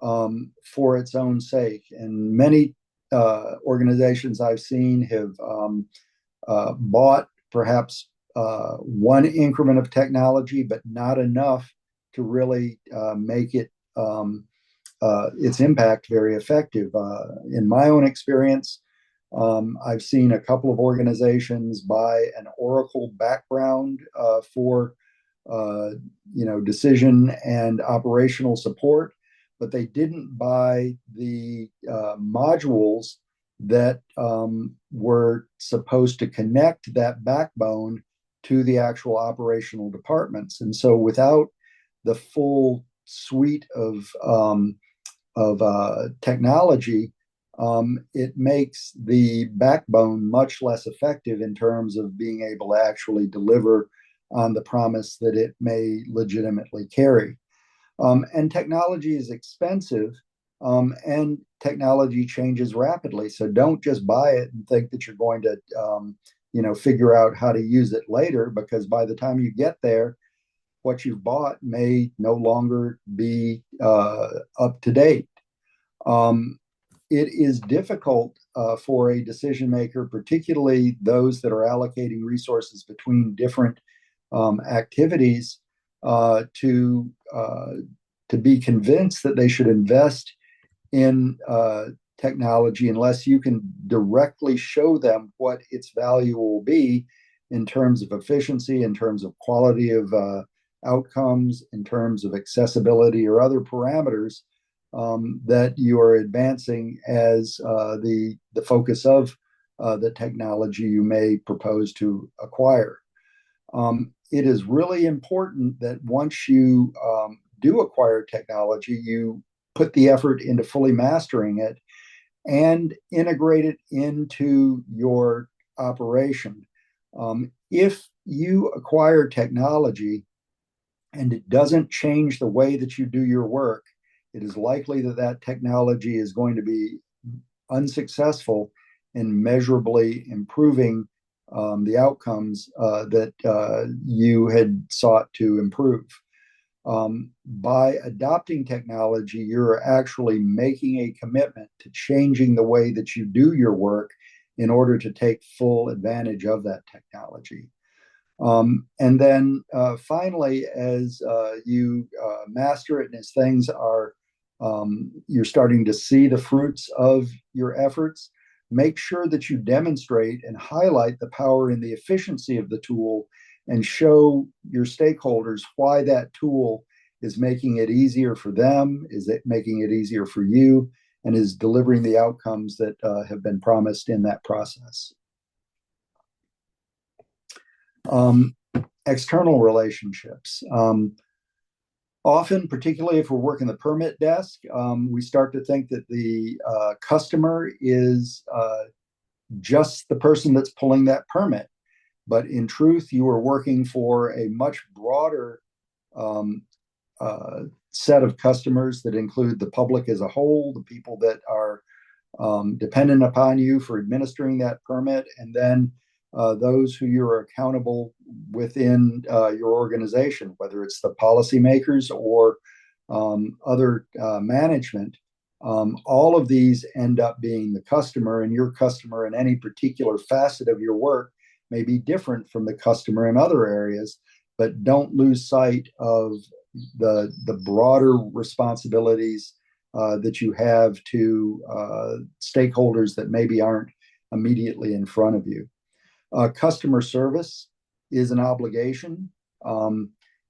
for its own sake, and many organizations I've seen have bought perhaps one increment of technology, but not enough to really make it its impact very effective. In my own experience, I've seen a couple of organizations buy an Oracle background for decision and operational support, but they didn't buy the modules that were supposed to connect that backbone to the actual operational departments. And so without the full suite of technology, it makes the backbone much less effective in terms of being able to actually deliver on the promise that it may legitimately carry. And technology is expensive, and technology changes rapidly. So don't just buy it and think that you're going to, figure out how to use it later, because by the time you get there, what you've bought may no longer be up to date. It is difficult for a decision maker, particularly those that are allocating resources between different activities, to be convinced that they should invest in technology unless you can directly show them what its value will be in terms of efficiency, in terms of quality of outcomes, in terms of accessibility or other parameters that you are advancing as the focus of the technology you may propose to acquire. It is really important that once you do acquire technology, you put the effort into fully mastering it and integrate it into your operation. If you acquire technology and it doesn't change the way that you do your work, it is likely that that technology is going to be unsuccessful in measurably improving the outcomes that you had sought to improve. By adopting technology, you're actually making a commitment to changing the way that you do your work in order to take full advantage of that technology. And then finally, as you master it and as things are, you're starting to see the fruits of your efforts, make sure that you demonstrate and highlight the power and the efficiency of the tool and show your stakeholders why that tool is making it easier for them, is it making it easier for you, and is delivering the outcomes that have been promised in that process. External relationships. Often, particularly if we're working the permit desk, we start to think that the customer is just the person that's pulling that permit. But in truth, you are working for a much broader set of customers that include the public as a whole, the people that are dependent upon you for administering that permit, and then those who you're accountable within your organization, whether it's the policymakers or other management. All of these end up being the customer, and your customer in any particular facet of your work may be different from the customer in other areas, but don't lose sight of the broader responsibilities that you have to stakeholders that maybe aren't immediately in front of you. Customer service is an obligation.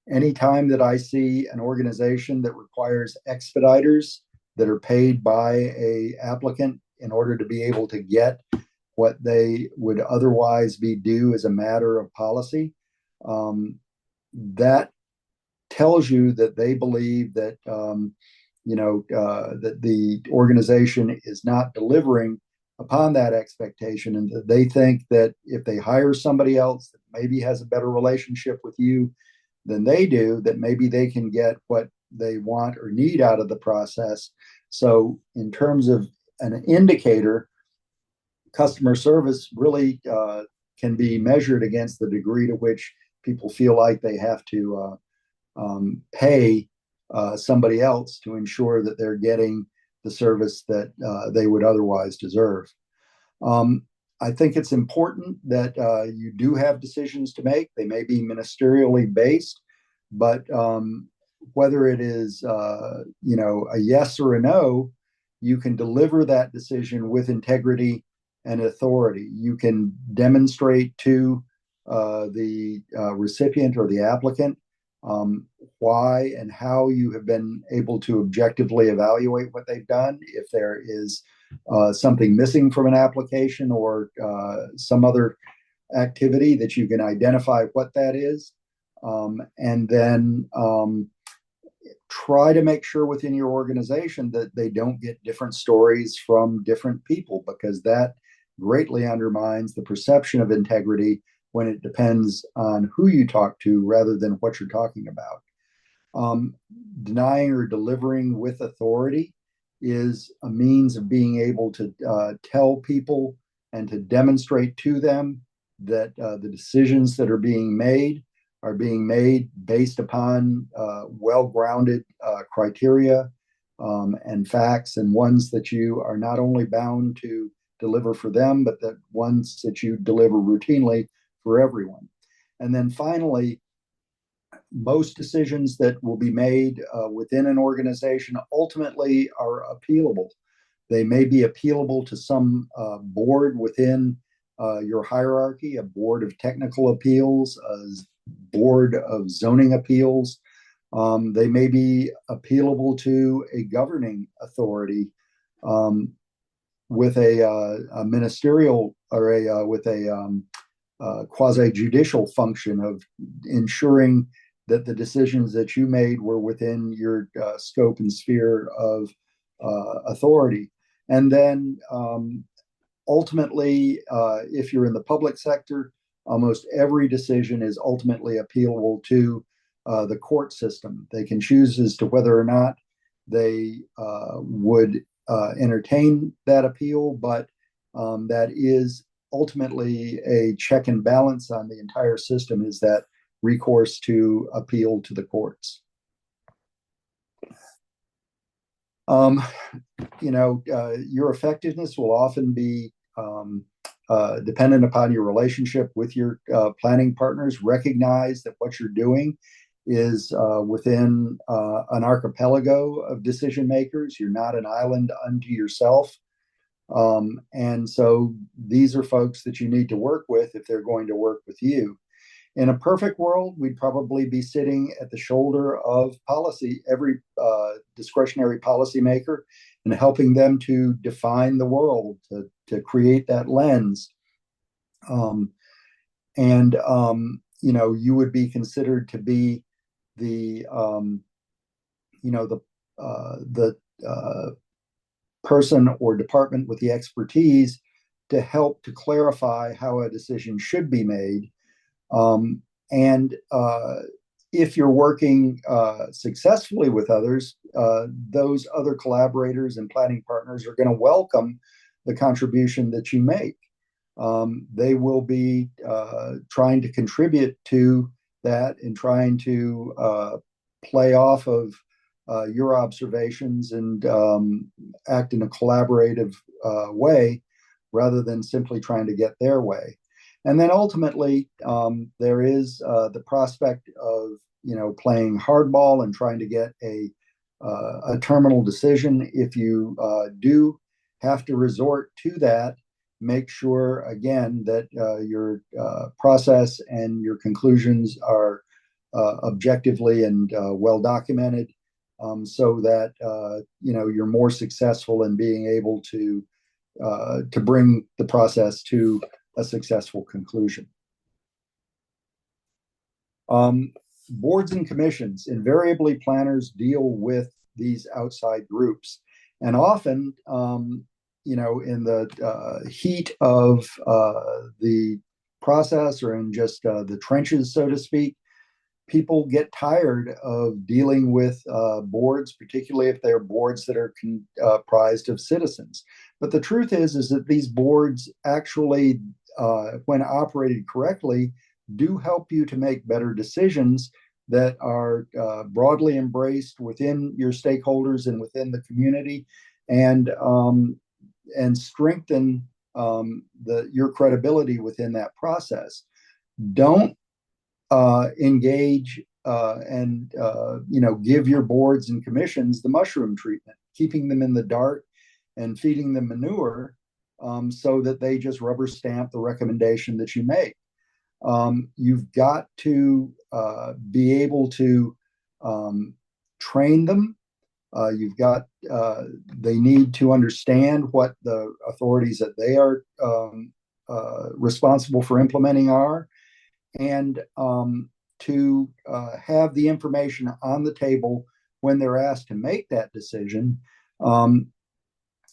Anytime that I see an organization that requires expediters that are paid by an applicant in order to be able to get what they would otherwise be due as a matter of policy, that tells you that they believe that that the organization is not delivering upon that expectation, and that they think that if they hire somebody else that maybe has a better relationship with you than they do, that maybe they can get what they want or need out of the process. So, in terms of an indicator, customer service really can be measured against the degree to which people feel like they have to pay somebody else to ensure that they're getting the service that they would otherwise deserve. Um, I think it's important that you do have decisions to make. They may be ministerially based, but whether it is a yes or a no, you can deliver that decision with integrity and authority. You can demonstrate to the recipient or the applicant why and how you have been able to objectively evaluate what they've done. If there is something missing from an application or some other activity, that you can identify what that is, and then try to make sure within your organization that they don't get different stories from different people, because that greatly undermines the perception of integrity when it depends on who you talk to rather than what you're talking about. Denying or delivering with authority is a means of being able to tell people and to demonstrate to them that the decisions that are being made based upon well-grounded criteria and facts, and ones that you are not only bound to deliver for them, but that ones that you deliver routinely for everyone. And then finally, most decisions that will be made within an organization ultimately are appealable. They may be appealable to some board within your hierarchy, a board of technical appeals, a board of zoning appeals. They may be appealable to a governing authority with a ministerial or with a quasi-judicial function of ensuring that the decisions that you made were within your scope and sphere of authority. And then ultimately, if you're in the public sector, almost every decision is ultimately appealable to the court system. They can choose as to whether or not they would entertain that appeal, but that is ultimately a check and balance on the entire system, is that recourse to appeal to the courts. Your effectiveness will often be dependent upon your relationship with your planning partners. Recognize that what you're doing is within an archipelago of decision makers. You're not an island unto yourself. And so these are folks that you need to work with if they're going to work with you. In a perfect world, we'd probably be sitting at the shoulder of every discretionary policymaker, and helping them to define the world, to create that lens. You would be considered to be the person or department with the expertise to help to clarify how a decision should be made. And if you're working successfully with others, those other collaborators and planning partners are going to welcome the contribution that you make. They will be trying to contribute to that and trying to play off of your observations and act in a collaborative way rather than simply trying to get their way. And then ultimately, there is the prospect of playing hardball and trying to get a terminal decision. If you do have to resort to that, make sure again that your process and your conclusions are objectively and well documented, so that you're more successful in being able to bring the process to a successful conclusion. Boards and commissions. Invariably, planners deal with these outside groups. And often, in the heat of the process, or in just the trenches, so to speak, people get tired of dealing with boards, particularly if they're boards that are comprised of citizens. But the truth is that these boards actually, when operated correctly, do help you to make better decisions that are broadly embraced within your stakeholders and within the community, and strengthen your credibility within that process. Don't engage and give your boards and commissions the mushroom treatment, keeping them in the dark and feeding them manure, so that they just rubber stamp the recommendation that you make. You've got to be able to train them. They need to understand what the authorities that they are responsible for implementing are, and to have the information on the table when they're asked to make that decision.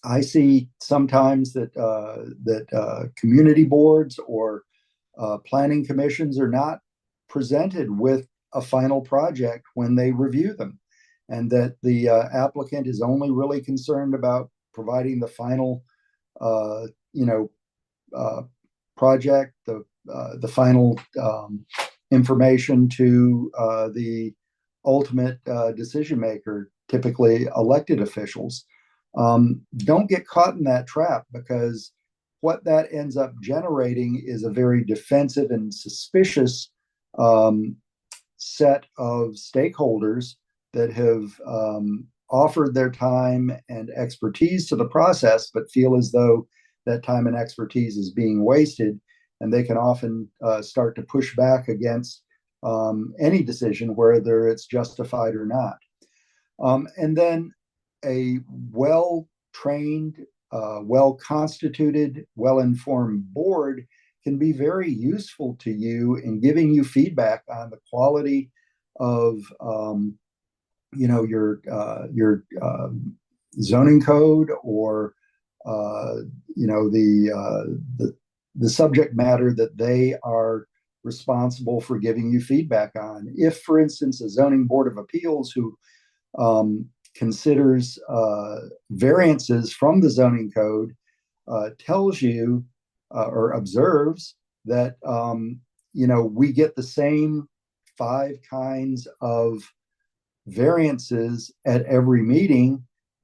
I see sometimes that community boards or planning commissions are not presented with a final project when they review them, and that the applicant is only really concerned about providing the final, project, the final information to the ultimate decision maker, typically elected officials. Don't get caught in that trap, because what that ends up generating is a very defensive and suspicious set of stakeholders that have offered their time and expertise to the process, but feel as though that time and expertise is being wasted, and they can often start to push back against any decision, whether it's justified or not. And then a well-trained, well-constituted, well-informed board can be very useful to you in giving you feedback on the quality of your zoning code, or the subject matter that they are responsible for giving you feedback on. If, for instance, a zoning board of appeals who considers variances from the zoning code tells you or observes that we get the same 5 kinds of variances at every meeting,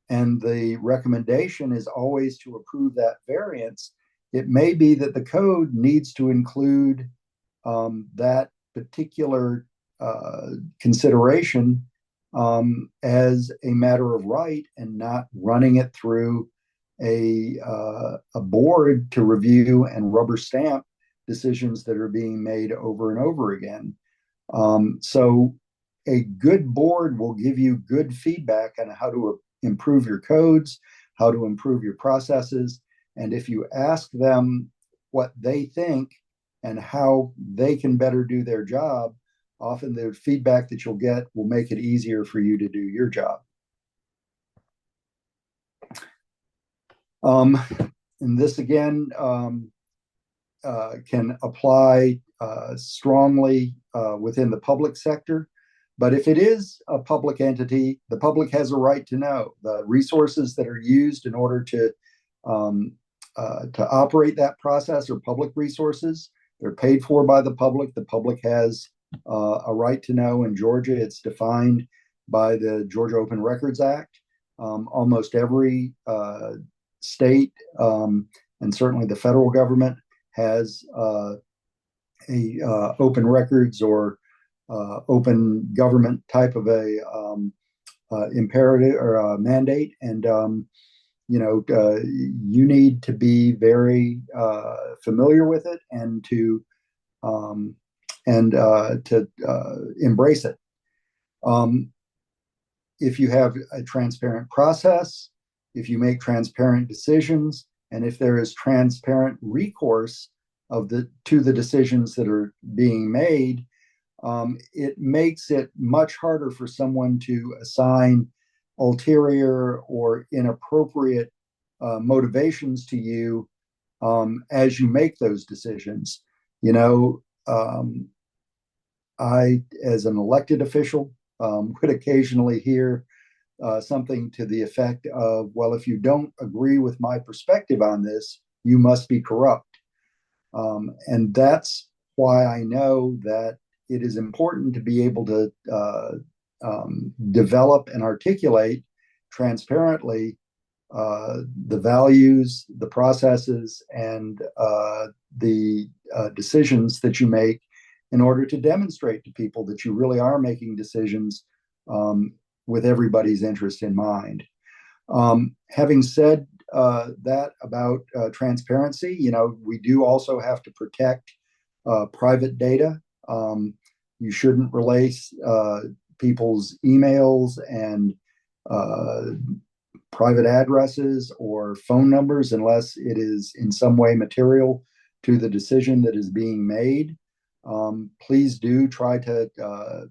and the recommendation is always to approve that variance, it may be that the code needs to include that particular consideration as a matter of right, and not running it through a board to review and rubber stamp decisions that are being made over and over again. So a good board will give you good feedback on how to improve your codes, how to improve your processes. And if you ask them what they think and how they can better do their job, often the feedback that you'll get will make it easier for you to do your job. And this again can apply strongly within the public sector. But if it is a public entity, the public has a right to know the resources that are used in order to operate that process are public resources. They're paid for by the public. The public has a right to know. In Georgia, it's defined by the Georgia Open Records Act. Almost every state, and certainly the federal government, has a open records or open government type of a imperative or a mandate, and you need to be very familiar with it, and to embrace it. If you have a transparent process, if you make transparent decisions, and if there is transparent recourse to the decisions that are being made, it makes it much harder for someone to assign ulterior or inappropriate motivations to you as you make those decisions. You know, I, as an elected official, would occasionally hear something to the effect of, well, if you don't agree with my perspective on this, you must be corrupt. And that's why I know that it is important to be able to develop and articulate transparently the values, the processes, and the decisions that you make in order to demonstrate to people that you really are making decisions with everybody's interest in mind. Having said that about transparency, you know, we do also have to protect private data. You shouldn't release people's emails and private addresses or phone numbers unless it is in some way material to the decision that is being made. Please do try to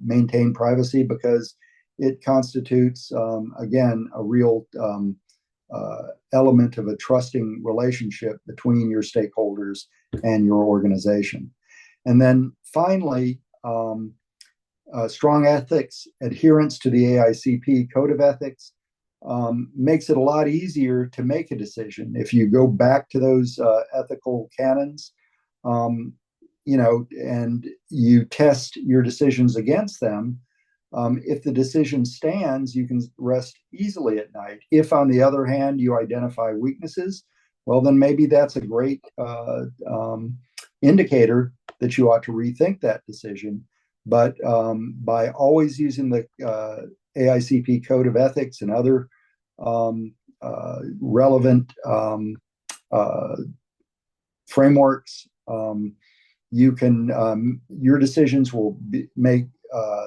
maintain privacy because it constitutes, again, a real element of a trusting relationship between your stakeholders and your organization. And then finally, strong ethics, adherence to the AICP Code of Ethics makes it a lot easier to make a decision. If you go back to those ethical canons, you know, and you test your decisions against them, if the decision stands, you can rest easily at night. If, on the other hand, you identify weaknesses, well, then maybe that's a great indicator that you ought to rethink that decision. But by always using the AICP Code of Ethics and other relevant frameworks, you can your decisions will make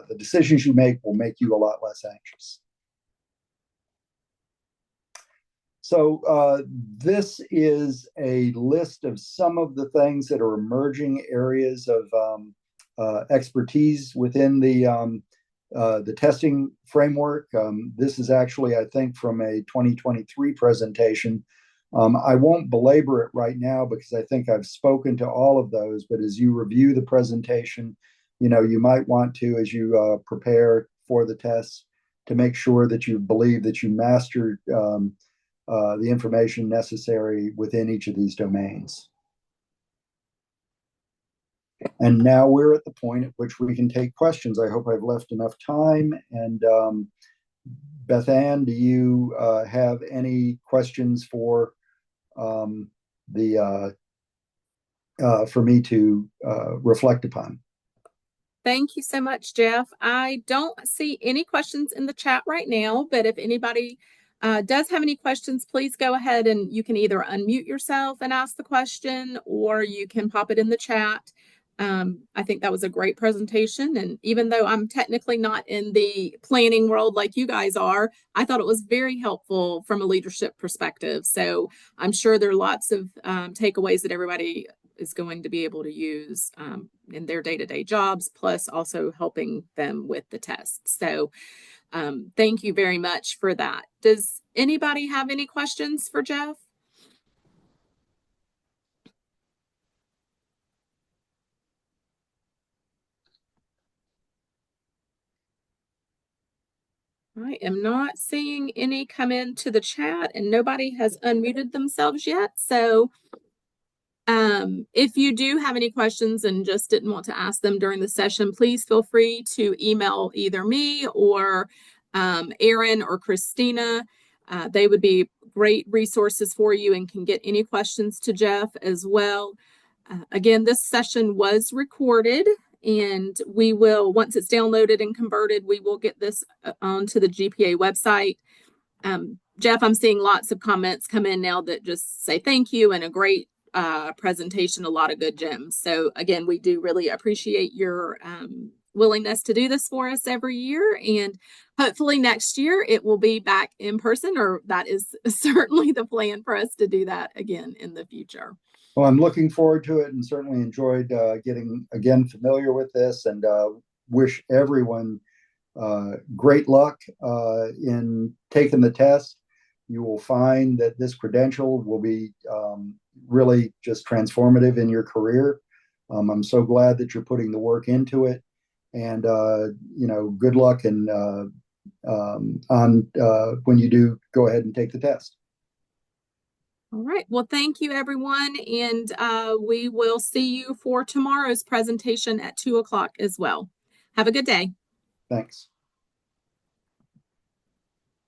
the decisions you make will make you a lot less anxious. So this is a list of some of the things that are emerging areas of expertise within the testing framework. This is actually, I think, from a 2023 presentation. I won't belabor it right now because I think I've spoken to all of those, but as you review the presentation, you know, you might want to, as you prepare for the tests, to make sure that you believe that you mastered the information necessary within each of these domains. And now we're at the point at which we can take questions. I hope I've left enough time. And Beth Ann, do you have any questions for for me to reflect upon? Thank you so much, Jeff. I don't see any questions in the chat right now, but if anybody does have any questions, please go ahead and you can either unmute yourself and ask the question, or you can pop it in the chat. I think that was a great presentation. And even though I'm technically not in the planning world like you guys are, I thought it was very helpful from a leadership perspective. So I'm sure there are lots of takeaways that everybody is going to be able to use in their day-to-day jobs, plus also helping them with the tests. So thank you very much for that. Does anybody have any questions for Jeff? I am not seeing any come into the chat, and nobody has unmuted themselves yet. So if you do have any questions and just didn't want to ask them during the session, please feel free to email either me or Aaron or Christina. They would be great resources for you and can get any questions to Jeff as well. Again, this session was recorded, and we will, once it's downloaded and converted, we will get this onto the GPA website. Jeff, I'm seeing lots of comments come in now that just say thank you and a great presentation, a lot of good gems. So again, we do really appreciate your willingness to do this for us every year, and hopefully next year it will be back in person, or that is certainly the plan for us to do that again in the future. Well, I'm looking forward to it and certainly enjoyed getting again familiar with this, and wish everyone great luck in taking the test. You will find that this credential will be really just transformative in your career. I'm so glad that you're putting the work into it. And, good luck and on when you do go ahead and take the test. All right. Well, thank you, everyone. And we will see you for tomorrow's presentation at 2 o'clock as well. Have a good day. Thanks.